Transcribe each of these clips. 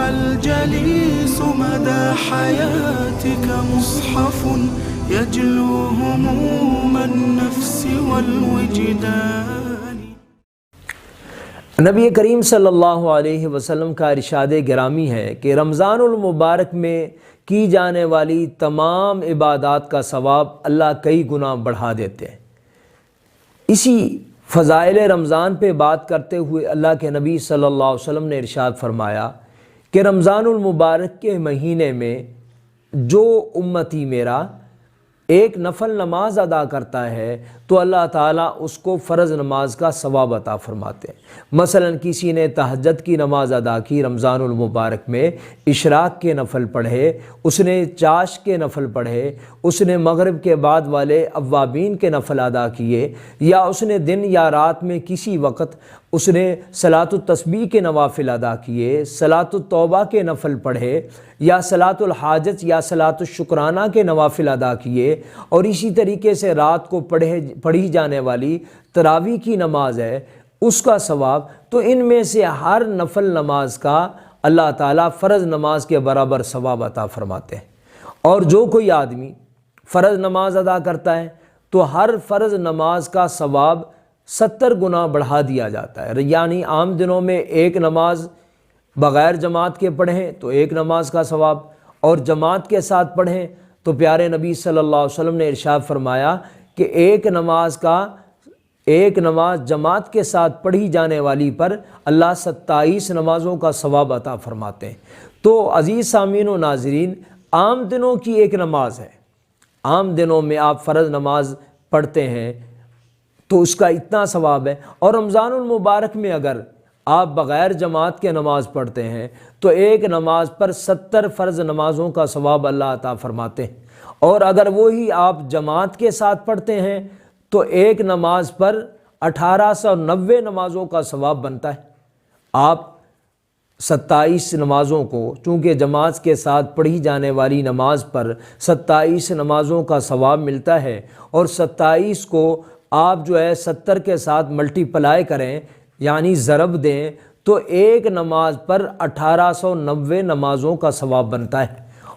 الجليس مدى حياتك مصحف يجلو هموم النفس والوجدان۔ نبی کریم صلی اللہ علیہ وسلم کا ارشاد گرامی ہے کہ رمضان المبارک میں کی جانے والی تمام عبادات کا ثواب اللہ کئی گنا بڑھا دیتے ہیں۔ اسی فضائل رمضان پہ بات کرتے ہوئے اللہ کے نبی صلی اللہ علیہ وسلم نے ارشاد فرمایا کہ رمضان المبارک کے مہینے میں جو امتی میرا ایک نفل نماز ادا کرتا ہے تو اللہ تعالیٰ اس کو فرض نماز کا ثواب عطا فرماتے ہیں۔ مثلا کسی نے تہجد کی نماز ادا کی رمضان المبارک میں، اشراق کے نفل پڑھے، اس نے چاشت کے نفل پڑھے، اس نے مغرب کے بعد والے اوابین کے نفل ادا کیے، یا اس نے دن یا رات میں کسی وقت اس نے صلاۃ التسبیح کے نوافل ادا کیے، صلاۃ التوبہ کے نفل پڑھے، یا صلاۃ الحاجت یا صلاۃ الشکرانہ کے نوافل ادا کیے، اور اسی طریقے سے رات کو پڑھی جانے والی تراویح کی نماز ہے اس کا ثواب، تو ان میں سے ہر نفل نماز کا اللہ تعالیٰ فرض نماز کے برابر ثواب عطا فرماتے ہیں۔ اور جو کوئی آدمی فرض نماز ادا کرتا ہے تو ہر فرض نماز کا ثواب 70 گنا بڑھا دیا جاتا ہے۔ یعنی عام دنوں میں ایک نماز بغیر جماعت کے پڑھیں تو ایک نماز کا ثواب، اور جماعت کے ساتھ پڑھیں تو پیارے نبی صلی اللہ علیہ وسلم نے ارشاد فرمایا کہ ایک نماز جماعت کے ساتھ پڑھی جانے والی پر اللہ 27 نمازوں کا ثواب عطا فرماتے ہیں۔ تو عزیز سامعین و ناظرین، عام دنوں کی ایک نماز ہے، عام دنوں میں آپ فرض نماز پڑھتے ہیں تو اس کا اتنا ثواب ہے، اور رمضان المبارک میں اگر آپ بغیر جماعت کے نماز پڑھتے ہیں تو ایک نماز پر 70 فرض نمازوں کا ثواب اللہ عطا فرماتے ہیں، اور اگر وہی آپ جماعت کے ساتھ پڑھتے ہیں تو ایک نماز پر 1890 نمازوں کا ثواب بنتا ہے۔ آپ 27 نمازوں کو، چونکہ جماعت کے ساتھ پڑھی جانے والی نماز پر 27 نمازوں کا ثواب ملتا ہے، اور 27 کو آپ 70 کے ساتھ ملٹی پلائی کریں یعنی ضرب دیں تو ایک نماز پر 1890 نمازوں کا ثواب بنتا ہے،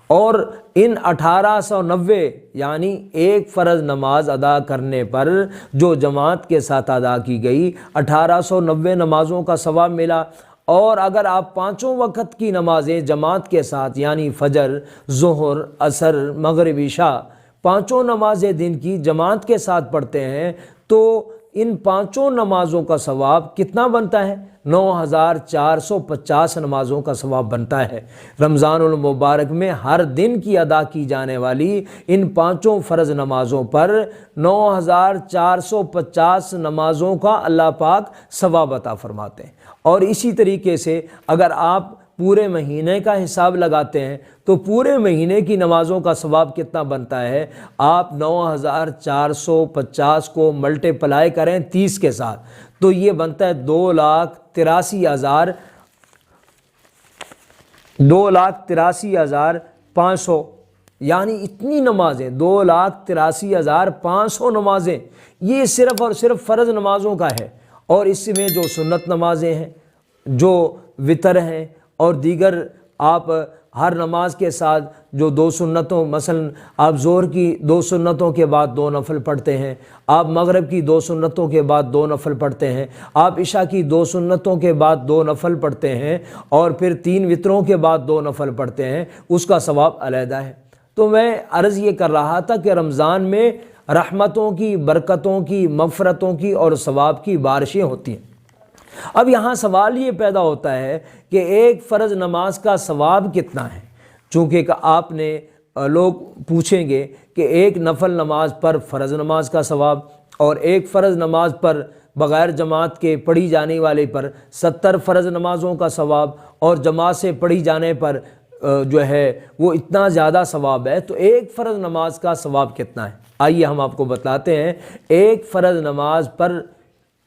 اور ان 1890 یعنی ایک فرض نماز ادا کرنے پر جو جماعت کے ساتھ ادا کی گئی 1890 نمازوں کا ثواب ملا۔ اور اگر آپ 5 وقت کی نمازیں جماعت کے ساتھ یعنی فجر، ظہر، عصر، مغرب، عشاء 5 نمازیں دن کی جماعت کے ساتھ پڑھتے ہیں تو ان 5 نمازوں کا ثواب کتنا بنتا ہے؟ 9450 نمازوں کا ثواب بنتا ہے۔ رمضان المبارک میں ہر دن کی ادا کی جانے والی ان 5 فرض نمازوں پر 9450 نمازوں کا اللہ پاک ثواب عطا فرماتے ہیں۔ اور اسی طریقے سے اگر آپ پورے مہینے کا حساب لگاتے ہیں تو پورے مہینے کی نمازوں کا ثواب کتنا بنتا ہے؟ آپ 9450 کو ملٹی پلائی کریں 30 کے ساتھ تو یہ بنتا ہے 2,83,500، یعنی اتنی نمازیں 2,83,500 نمازیں، یہ صرف اور صرف فرض نمازوں کا ہے۔ اور اس میں جو سنت نمازیں ہیں، جو وتر ہیں، اور دیگر آپ ہر نماز کے ساتھ جو 2 سنتوں، مثلا آپ ظہر کی 2 سنتوں کے بعد 2 نفل پڑھتے ہیں، آپ مغرب کی 2 سنتوں کے بعد 2 نفل پڑھتے ہیں، آپ عشاء کی 2 سنتوں کے بعد 2 نفل پڑھتے ہیں، اور پھر 3 وتروں کے بعد 2 نفل پڑھتے ہیں، اس کا ثواب علیحدہ ہے۔ تو میں عرض یہ کر رہا تھا کہ رمضان میں رحمتوں کی، برکتوں کی، مغفرتوں کی اور ثواب کی بارشیں ہوتی ہیں۔ اب یہاں سوال یہ پیدا ہوتا ہے کہ ایک فرض نماز کا ثواب کتنا ہے؟ چونکہ آپ نے لوگ پوچھیں گے کہ ایک نفل نماز پر فرض نماز کا ثواب، اور ایک فرض نماز پر بغیر جماعت کے پڑھی جانے والے پر 70 فرض نمازوں کا ثواب، اور جماعت سے پڑھی جانے پر وہ اتنا زیادہ ثواب ہے، تو ایک فرض نماز کا ثواب کتنا ہے؟ آئیے ہم آپ کو بتلاتے ہیں ایک فرض نماز پر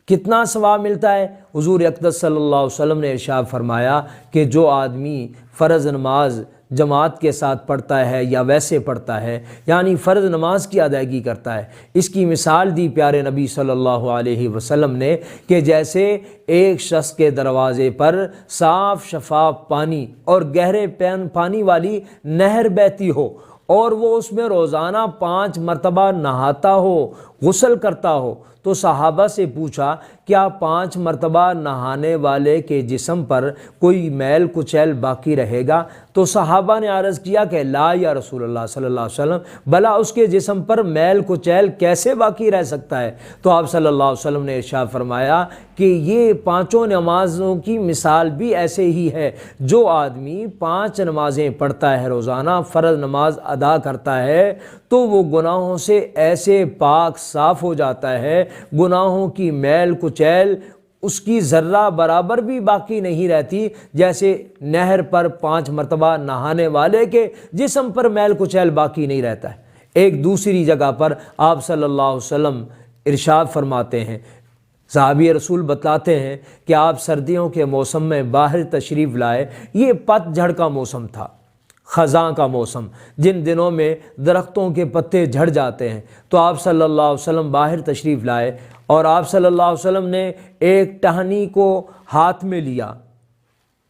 کتنا ثواب ملتا ہے۔ حضور اقدس صلی اللہ علیہ وسلم نے ارشاد فرمایا کہ جو آدمی فرض نماز جماعت کے ساتھ پڑھتا ہے یا ویسے پڑھتا ہے، یعنی فرض نماز کی ادائیگی کرتا ہے، اس کی مثال دی پیارے نبی صلی اللہ علیہ وسلم نے کہ جیسے ایک شخص کے دروازے پر صاف شفاف پانی اور گہرے پانی والی نہر بہتی ہو اور وہ اس میں روزانہ 5 مرتبہ نہاتا ہو، غسل کرتا ہو، تو صحابہ سے پوچھا کیا 5 مرتبہ نہانے والے کے جسم پر کوئی میل کچیل باقی رہے گا؟ تو صحابہ نے عرض کیا کہ لا یا رسول اللہ صلی اللہ علیہ وسلم، بھلا اس کے جسم پر میل کچیل کیسے باقی رہ سکتا ہے؟ تو آپ صلی اللہ علیہ وسلم نے ارشاد فرمایا کہ یہ 5 نمازوں کی مثال بھی ایسے ہی ہے۔ جو آدمی 5 نمازیں پڑھتا ہے روزانہ، فرض نماز ادا کرتا ہے، تو وہ گناہوں سے ایسے پاک صاف ہو جاتا ہے، گناہوں کی میل کچیل اس کی ذرہ برابر بھی باقی نہیں رہتی، جیسے نہر پر 5 مرتبہ نہانے والے کے جسم پر میل کچیل باقی نہیں رہتا ہے۔ ایک دوسری جگہ پر آپ صلی اللہ علیہ وسلم ارشاد فرماتے ہیں، صحابی رسول بتلاتے ہیں کہ آپ سردیوں کے موسم میں باہر تشریف لائے، یہ پت جھڑ کا موسم تھا، خزاں کا موسم، جن دنوں میں درختوں کے پتے جھڑ جاتے ہیں، تو آپ صلی اللہ علیہ وسلم باہر تشریف لائے اور آپ صلی اللہ علیہ وسلم نے ایک ٹہنی کو ہاتھ میں لیا،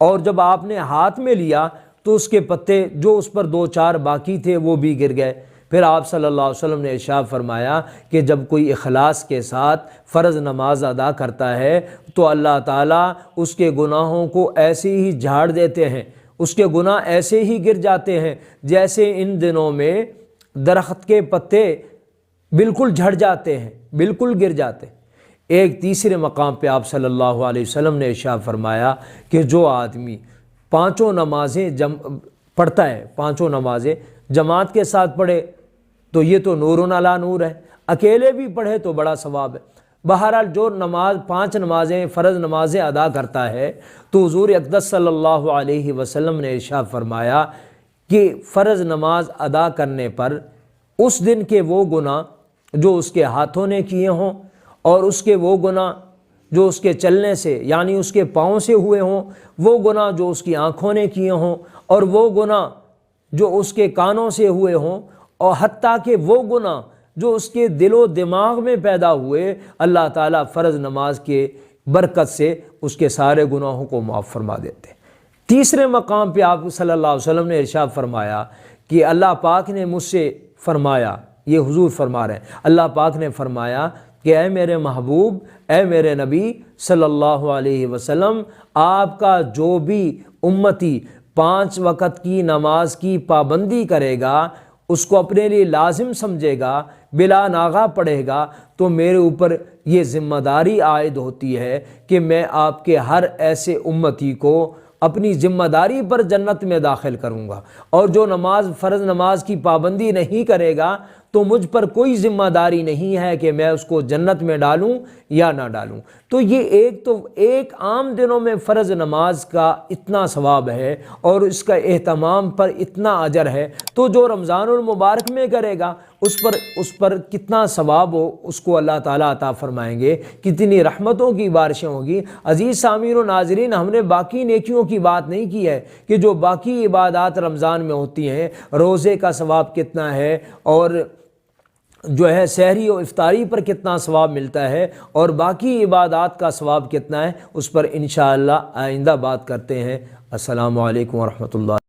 اور جب آپ نے ہاتھ میں لیا تو اس کے پتے جو اس پر 2-4 باقی تھے وہ بھی گر گئے۔ پھر آپ صلی اللہ علیہ وسلم نے ارشاد فرمایا کہ جب کوئی اخلاص کے ساتھ فرض نماز ادا کرتا ہے تو اللہ تعالیٰ اس کے گناہوں کو ایسے ہی جھاڑ دیتے ہیں، اس کے گناہ ایسے ہی گر جاتے ہیں جیسے ان دنوں میں درخت کے پتے بالکل جھڑ جاتے ہیں، بالکل گر جاتے ہیں۔ ایک تیسرے مقام پہ آپ صلی اللہ علیہ وسلم نے ارشاد فرمایا کہ جو آدمی 5 نمازیں پڑھتا ہے، 5 نمازیں جماعت کے ساتھ پڑھے تو یہ تو نور علی نور ہے، اکیلے بھی پڑھے تو بڑا ثواب ہے۔ بہرحال جو 5 نمازیں فرض نمازیں ادا کرتا ہے تو حضور اقدس صلی اللہ علیہ وسلم نے ارشاد فرمایا کہ فرض نماز ادا کرنے پر اس دن کے وہ گناہ جو اس کے ہاتھوں نے کیے ہوں اور اس کے وہ گناہ جو اس کے چلنے سے یعنی اس کے پاؤں سے ہوئے ہوں، وہ گناہ جو اس کی آنکھوں نے کیے ہوں، اور وہ گناہ جو اس کے کانوں سے ہوئے ہوں، اور حتیٰ کہ وہ گناہ جو اس کے دل و دماغ میں پیدا ہوئے، اللہ تعالیٰ فرض نماز کے برکت سے اس کے سارے گناہوں کو معاف فرما دیتے ہیں۔ تیسرے مقام پہ آپ صلی اللہ علیہ وسلم نے ارشاد فرمایا کہ اللہ پاک نے مجھ سے فرمایا، یہ حضور فرما رہے ہیں، اللہ پاک نے فرمایا کہ اے میرے محبوب، اے میرے نبی صلی اللہ علیہ وسلم، آپ کا جو بھی امتی 5 وقت کی نماز کی پابندی کرے گا، اس کو اپنے لیے لازم سمجھے گا، بلا ناغہ پڑھے گا، تو میرے اوپر یہ ذمہ داری عائد ہوتی ہے کہ میں آپ کے ہر ایسے امتی کو اپنی ذمہ داری پر جنت میں داخل کروں گا، اور جو فرض نماز کی پابندی نہیں کرے گا تو مجھ پر کوئی ذمہ داری نہیں ہے کہ میں اس کو جنت میں ڈالوں یا نہ ڈالوں۔ تو یہ ایک عام دنوں میں فرض نماز کا اتنا ثواب ہے اور اس کا اہتمام پر اتنا اجر ہے، تو جو رمضان المبارک میں کرے گا اس پر کتنا ثواب ہو، اس کو اللہ تعالیٰ عطا فرمائیں گے، کتنی رحمتوں کی بارشیں ہوگی۔ عزیز سامعین و ناظرین، ہم نے باقی نیکیوں کی بات نہیں کی ہے کہ جو باقی عبادات رمضان میں ہوتی ہیں، روزے کا ثواب کتنا ہے، اور جو ہے سحری و افطاری پر کتنا ثواب ملتا ہے، اور باقی عبادات کا ثواب کتنا ہے، اس پر انشاءاللہ آئندہ بات کرتے ہیں۔ السلام علیکم ورحمۃ اللہ۔